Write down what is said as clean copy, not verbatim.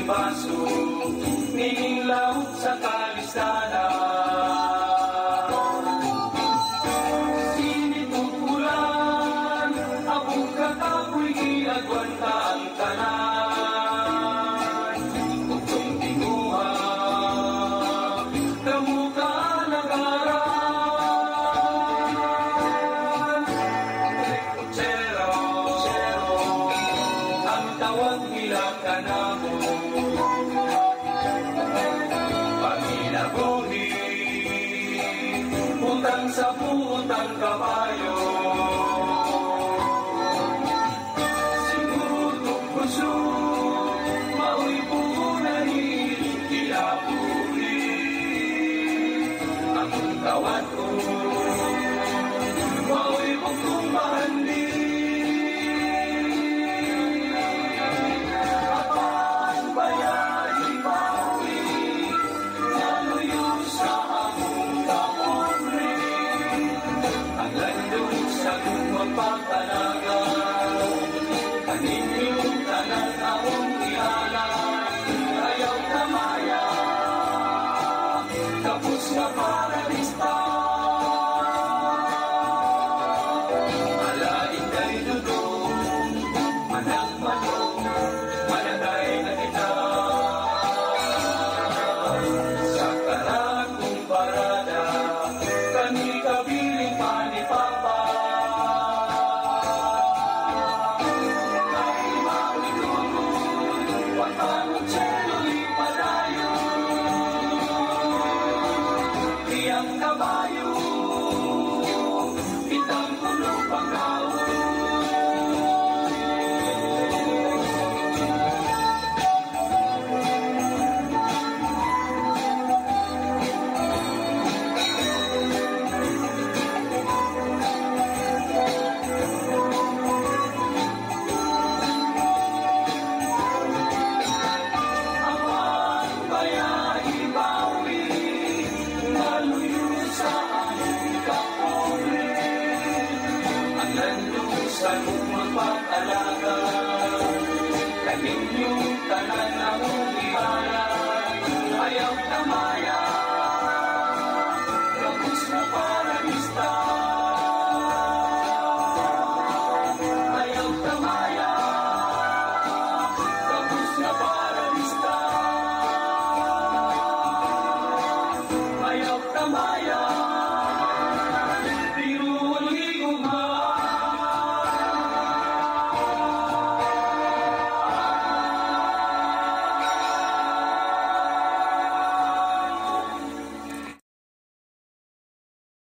baso, ninilaw sa kalistanan. Sinitupulan, abong katapoy giagwan ka ang tanan. Kutong tinguha, kamuka nagaran. Rekutsero, ang tawag nila ka na mo. Panginabuhi, utang sa putang kabayo. Sinutok puso, mao'y punahin, kilapuri. Ang tawad ko, mao'y bukong mahandi. Pagtalaga, kaninyong tanan akong ihalan, ayaw tamaya, kapos na paralista. Alain kay dudong, manang-manong, managay na kita. Sa karang kong parada, kani kabiling panipapa. Ang kabayo, itang pulo pangkaw. Sa lumang pag-alaga, kaninyong tanan na umihalan, ayaw tamaya, kapos na paralista. Ayaw tamaya, kapos na paralista. Ayaw tamaya,